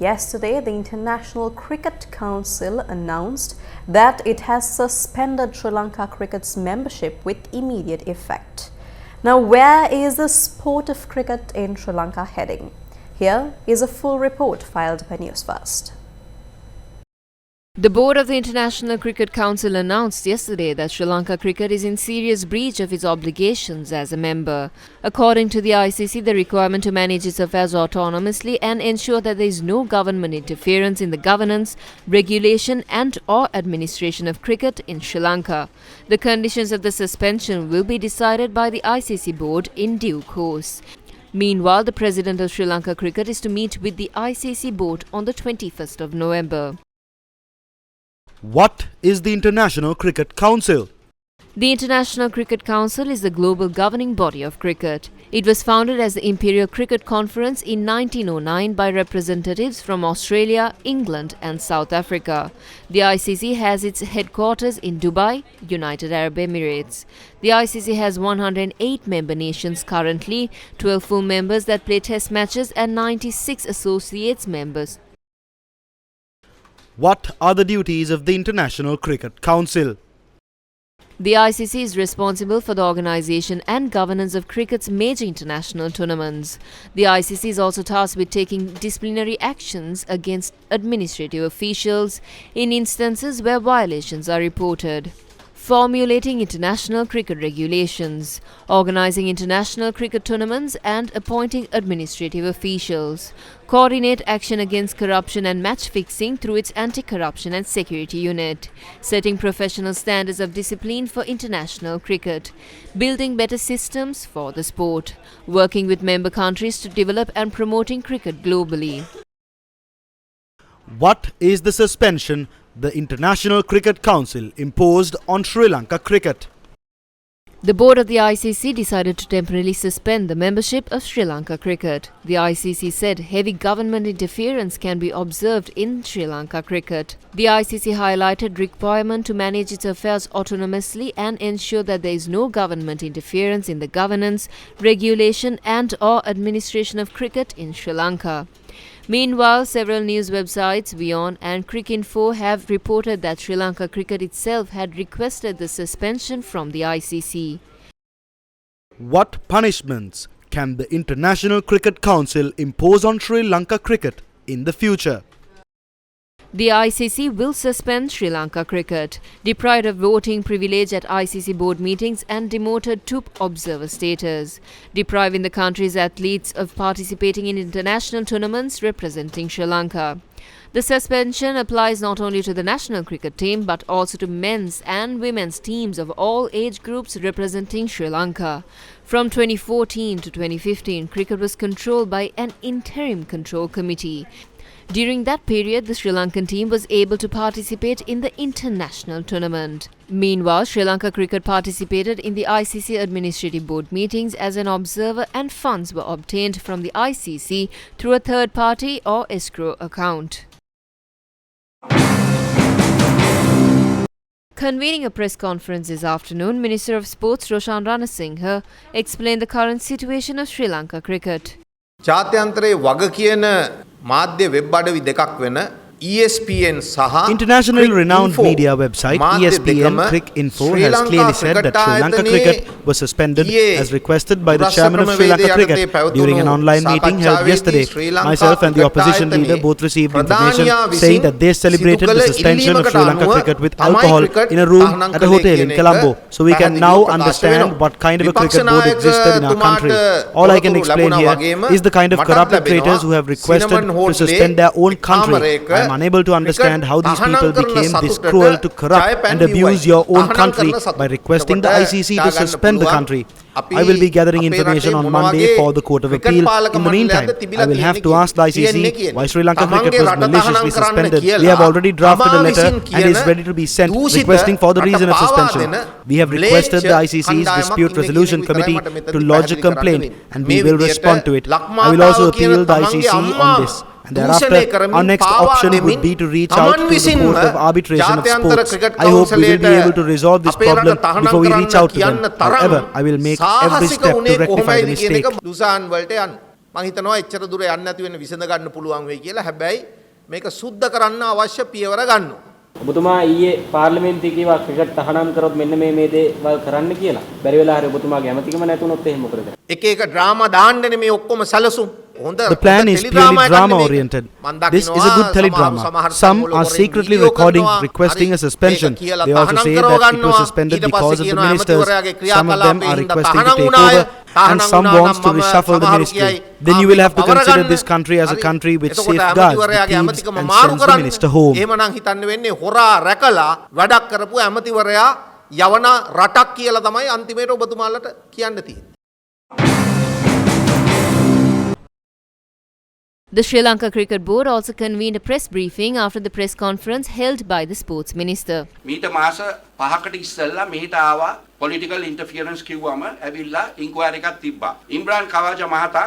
yesterday, the International Cricket Council announced that it has suspended Sri Lanka cricket's membership with immediate effect. Now, where is the sport of cricket in Sri Lanka heading? Here is a full report filed by Newsfirst. The board of the International Cricket Council announced yesterday that Sri Lanka cricket is in serious breach of its obligations as a member. According to the ICC, the requirement to manage its affairs autonomously and ensure that there is no government interference in the governance, regulation and/or administration of cricket in Sri Lanka. The conditions of the suspension will be decided by the ICC board in due course. Meanwhile, the president of Sri Lanka Cricket is to meet with the ICC board on the 21st of November. What is the International Cricket Council? The International Cricket Council is the global governing body of cricket. It was founded as the Imperial Cricket Conference in 1909 by representatives from Australia, England and South Africa. The ICC has its headquarters in Dubai, United Arab Emirates. The ICC has 108 member nations currently, 12 full members that play test matches and 96 associates members. What are the duties of the International Cricket Council? The ICC is responsible for the organisation and governance of cricket's major international tournaments. The ICC is also tasked with taking disciplinary actions against administrative officials in instances where violations are reported. Formulating international cricket regulations, organising international cricket tournaments and appointing administrative officials, coordinate action against corruption and match fixing through its anti-corruption and security unit, setting professional standards of discipline for international cricket, building better systems for the sport, working with member countries to develop and promoting cricket globally. What is the suspension the International Cricket Council imposed on Sri Lanka cricket? The board of the ICC decided to temporarily suspend the membership of Sri Lanka cricket. The ICC said heavy government interference can be observed in Sri Lanka cricket. The ICC highlighted requirement to manage its affairs autonomously and ensure that there is no government interference in the governance, regulation and/or administration of cricket in Sri Lanka. Meanwhile, several news websites, Beyond and Cricinfo, have reported that Sri Lanka cricket itself had requested the suspension from the ICC. What punishments can the International Cricket Council impose on Sri Lanka cricket in the future? The ICC will suspend Sri Lanka cricket, deprived of voting privilege at ICC board meetings and demoted to observer status, depriving the country's athletes of participating in international tournaments representing Sri Lanka. The suspension applies not only to the national cricket team but also to men's and women's teams of all age groups representing Sri Lanka. From 2014 to 2015, cricket was controlled by an interim control committee. During that period, the Sri Lankan team was able to participate in the international tournament. Meanwhile, Sri Lanka cricket participated in the ICC Administrative Board meetings as an observer and funds were obtained from the ICC through a third party or escrow account. Convening a press conference this afternoon, Minister of Sports Roshan Ranasinghe explained the current situation of Sri Lanka cricket. ජාත්‍යන්තරයේ වග කියන මාධ්‍ය web අඩවි දෙකක් වෙන ESPN සහ Internationally renowned media website ESPN Cricinfo has clearly said that Sri Lanka cricket was suspended as requested by the chairman of Sri Lanka cricket during an online meeting held yesterday. Myself and the opposition leader both received information saying that they celebrated the suspension of Sri Lanka cricket with alcohol in a room at a hotel in Colombo. So we can now understand what kind of a cricket board existed in our country. All I can explain here is the kind of corrupted traitors who have requested to suspend their own country. I am unable to understand how these people became this cruel to corrupt and abuse your own country by requesting the ICC to suspend the country. I will be gathering information on Monday for the Court of Appeal. In the meantime, I will have to ask the ICC why Sri Lanka cricket was maliciously suspended. We have already drafted a letter and is ready to be sent requesting for the reason of suspension. We have requested the ICC's Dispute Resolution Committee to lodge a complaint and we will respond to it. I will also appeal the ICC on this. And thereafter, our next option would be to reach out to the Court of Arbitration of Sports. I hope we will be able to resolve this problem before we reach out to them. However, I will make every step to rectify the mistake. මම හිතනවා එච්චර දුර යන්න නැති වෙන විසඳ ගන්න පුළුවන් වෙයි කියලා. හැබැයි මේක සුද්ධ කරන්න අවශ්‍ය පියවර ගන්නවා. ඔබතුමා ඊයේ පාර්ලිමේන්තුවේ කිව්වා ක්‍රිකට් තහනම් කරොත් මෙන්න මේ දේවල් කරන්න කියලා. බැරි වෙලා හරි ඔබතුමාගේ ඇමතිකම නැතුනොත් එහෙම මොකද කරන්නේ? එක එක ඩ්‍රාමා දාන්නනේ මේ ඔක්කොම සැලසුම්. The plan is purely drama-oriented. This is a good teledrama. Some are secretly recording, requesting a suspension. They also say that it was suspended because of the ministers. Some of them are requesting to take over, and some wants to reshuffle the ministry. Then you will have to consider this country as a country which safeguards the thieves and sends the minister home. එහෙමනම් හිතන්න වෙන්නේ හොරා රැකලා වැඩක් කරපු ඇමතිවරයා යවන රටක් කියලා තමයි අන්තිමේට ඔබතුමාලට කියන්න තියෙන්නේ. The Sri Lanka Cricket Board also convened a press briefing after the press conference held by the sports minister. මීට මාස 5කට ඉස්සෙල්ලා මෙහෙට ආවා political interference කිව්වම ඇවිල්ලා inquiry එකක් තිබ්බා. ඉම්රාන් කවාජා මහතා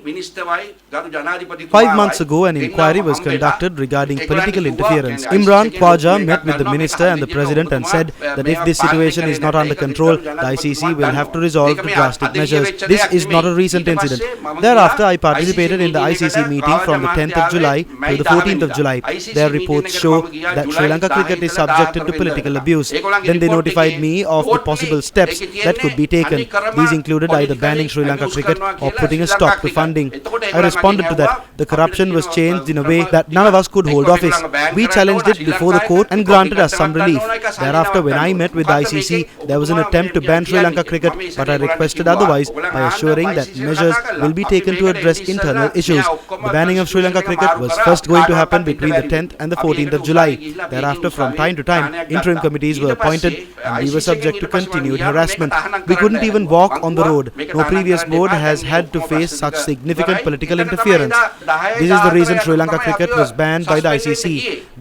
මිනිස්ටර්වයි ගරු ජනාධිපතිතුමා 5 months ago, an inquiry was conducted regarding political interference. Imran Khwaja met with the minister and the president and said that if this situation is not under control, the ICC will have to resolve the drastic measures. This is not a recent incident. Thereafter, I participated in the ICC meeting from the 10th of July to the 14th of July. Their reports show that Sri Lanka cricket is subjected to political abuse. Then they notified me of the possible steps that could be taken. These included either banning Sri Lanka cricket or putting a stop to funding. I responded to that. The corruption was changed in a way that none of us could hold office. We challenged it before the court and granted us some relief. Thereafter, when I met with the ICC, there was an attempt to ban Sri Lanka cricket, but I requested otherwise by assuring that measures will be taken to address internal issues. The banning of Sri Lanka cricket was first going to happen between the 10th and the 14th of July. Thereafter, from time to time, interim committees were appointed and we were subject to continued harassment. We couldn't even walk on the road. No previous board has had to face such significant political interference. This is the reason Sri Lanka cricket was banned by the ICC.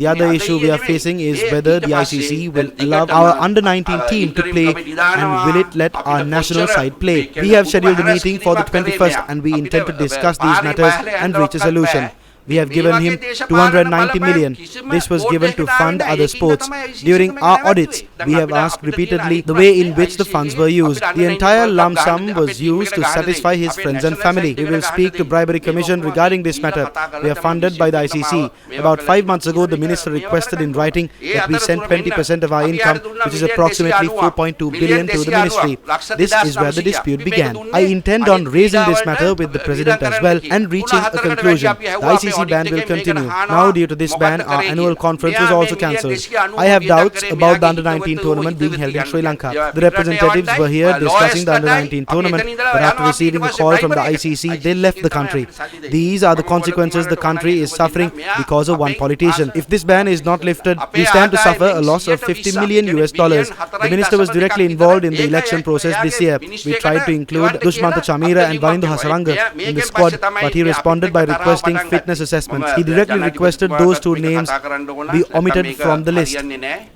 The other issue we are facing is whether the ICC will allow our under-19 team to play and will it let our national side play. We have scheduled a meeting for the 21st and we intend to discuss these matters and reach a solution. We have given him 290 million. This was given to fund other sports. During our audits, we have asked repeatedly the way in which the funds were used. The entire lump sum was used to satisfy his friends and family. We will speak to Bribery Commission regarding this matter. We are funded by the ICC. About 5 months ago, the minister requested in writing that we send 20% of our income, which is approximately 4.2 billion to the ministry. This is where the dispute began. I intend on raising this matter with the president as well and reaching a conclusion. The ICC ban will continue. Now, due to this ban, our annual conference was also cancelled. I have doubts about the under-19 tournament being held in Sri Lanka. The representatives were here discussing the under-19 tournament, but after receiving a call from the ICC, they left the country. These are the consequences the country is suffering because of one politician. If this ban is not lifted, we stand to suffer a loss of $50 million. The minister was directly involved in the election process this year. We tried to include Dushmanta Chamira and Vanindu Hasaranga in the squad, but he responded by requesting fitness assessments. He directly requested those two names be omitted from the list.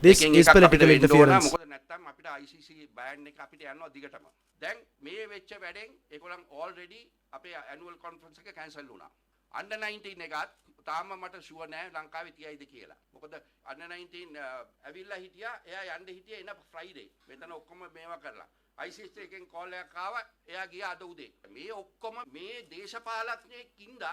This is political interference. Under 19 එකත් තාම මට sure නෑ ලංකාවේ තියයිද කියලා. මොකද under 19 ඇවිල්ලා හිටියා එයා යන්න හිටියේ එන ෆ්‍රයිඩේ. මෙතන ඔක්කොම මේවා කරලා. ICC එකෙන් කෝල් එකක් ආවා එයා ගියා අද උදේ. මේ ඔක්කොම මේ දේශපාලඥයෙක්ින්ද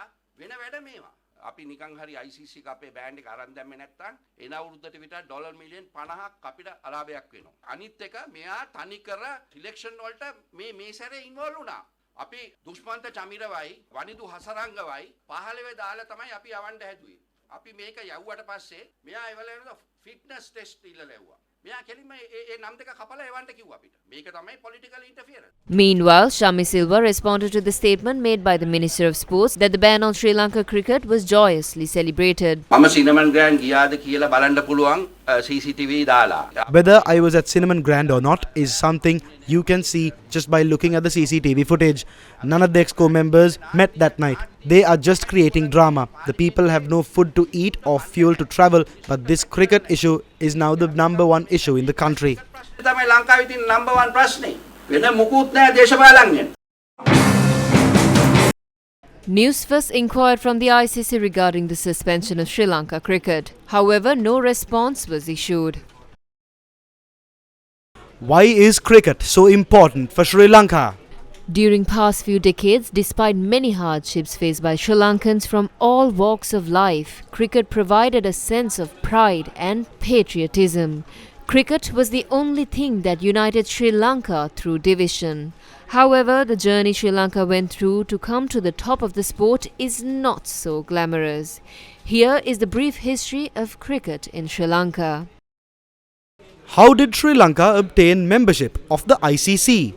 වෙන වැඩ මේවා. අපි නිකන් හරි ICC එක අපේ බෑන්ඩ් එක අරන් දැම්මේ නැත්නම් එන අවුරුද්දට විතර ඩොලර් මිලියන් 50ක් අපිට අලාභයක් වෙනවා. අනිත් එක මෙයා තනි කර සිලෙක්ෂන් වලට මේ සැරේ ඉන්වෝල්ව් වුණා. අපි දුෂ්මන්ත චමිරවයි වනිදු හසරංගවයි 15 දාලා තමයි අපි යවන්න හැදුවේ. අපි මේක යවුවට පස්සේ මෙයා ඒවල ෆිට්නස් ටෙස්ට් ඉල්ලලා යවුවා. Meanwhile, Shami Silva responded to the statement made by the Minister of Sports that the ban on Sri Lanka cricket was joyously celebrated. Whether I was at Cinnamon Grand or not is something you can see just by looking at the CCTV footage. None of the Exco members met that night. They are just creating drama. The people have no food to eat or fuel to travel, but this cricket issue is now the number one issue in the country. Newsfirst inquired from the ICC regarding the suspension of Sri Lanka cricket. However, no response was issued. Why is cricket so important for Sri Lanka? During past few decades, despite many hardships faced by Sri Lankans from all walks of life, cricket provided a sense of pride and patriotism. Cricket was the only thing that united Sri Lanka through division. However, the journey Sri Lanka went through to come to the top of the sport is not so glamorous. Here is the brief history of cricket in Sri Lanka. How did Sri Lanka obtain membership of the ICC?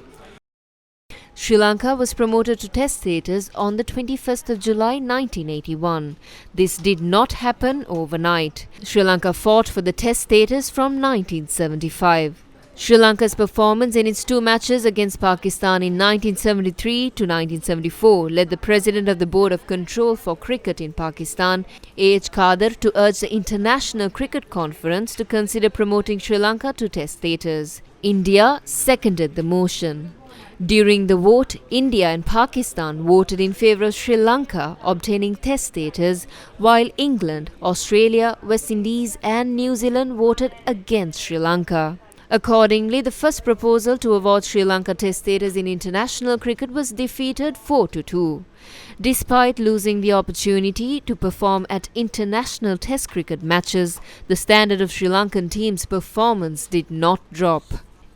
Sri Lanka was promoted to Test status on the 21st of July 1981. This did not happen overnight. Sri Lanka fought for the Test status from 1975. Sri Lanka's performance in its two matches against Pakistan in 1973 to 1974 led the President of the Board of Control for Cricket in Pakistan, A.H. Khader, to urge the International Cricket Conference to consider promoting Sri Lanka to Test status. India seconded the motion. During the vote, India and Pakistan voted in favour of Sri Lanka obtaining Test status, while England, Australia, West Indies and New Zealand voted against Sri Lanka. Accordingly, the first proposal to award Sri Lanka Test status in international cricket was defeated 4-2. Despite losing the opportunity to perform at international Test cricket matches, the standard of Sri Lankan team's performance did not drop.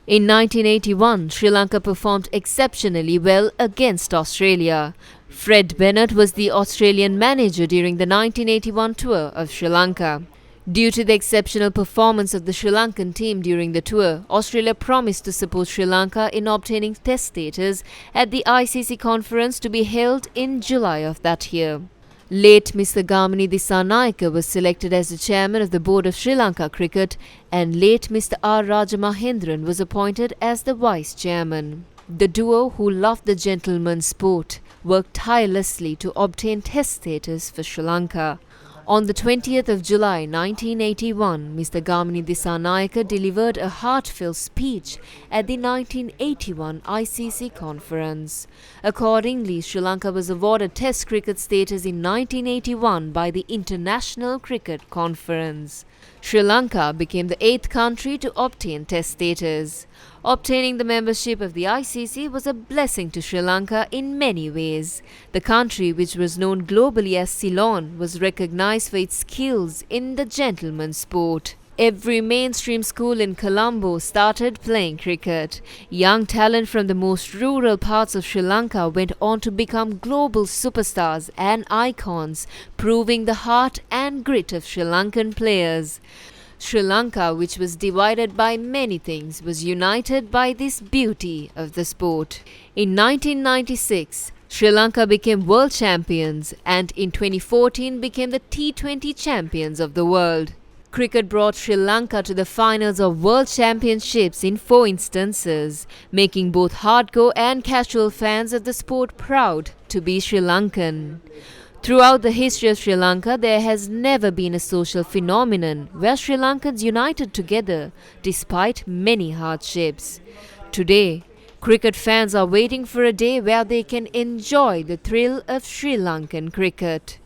In 1981, Sri Lanka performed exceptionally well against Australia. Fred Bennett was the Australian manager during the 1981 tour of Sri Lanka. Due to the exceptional performance of the Sri Lankan team during the tour, Australia promised to support Sri Lanka in obtaining Test status at the ICC conference to be held in July of that year. Late Mr. Gamini Dissanayake was selected as the chairman of the board of Sri Lanka Cricket, and late Mr. R. Rajamahendran was appointed as the vice chairman. The duo, who loved the gentleman's sport, worked tirelessly to obtain Test status for Sri Lanka. On the 20th of July 1981, Mr. Gamini Dissanayake delivered a heartfelt speech at the 1981 ICC conference. Accordingly, Sri Lanka was awarded Test cricket status in 1981 by the International Cricket Conference. Sri Lanka became the 8th country to obtain Test status. Obtaining the membership of the ICC was a blessing to Sri Lanka in many ways. The country, which was known globally as Ceylon, was recognized for its skills in the gentleman's sport. Every mainstream school in Colombo started playing cricket. Young talent from the most rural parts of Sri Lanka went on to become global superstars and icons, proving the heart and grit of Sri Lankan players. Sri Lanka, which was divided by many things, was united by this beauty of the sport. In 1996, Sri Lanka became world champions, and in 2014 became the T20 champions of the world. Cricket brought Sri Lanka to the finals of World Championships in 4 instances, making both hardcore and casual fans of the sport proud to be Sri Lankan. Throughout the history of Sri Lanka, there has never been a social phenomenon where Sri Lankans united together despite many hardships. Today, cricket fans are waiting for a day where they can enjoy the thrill of Sri Lankan cricket.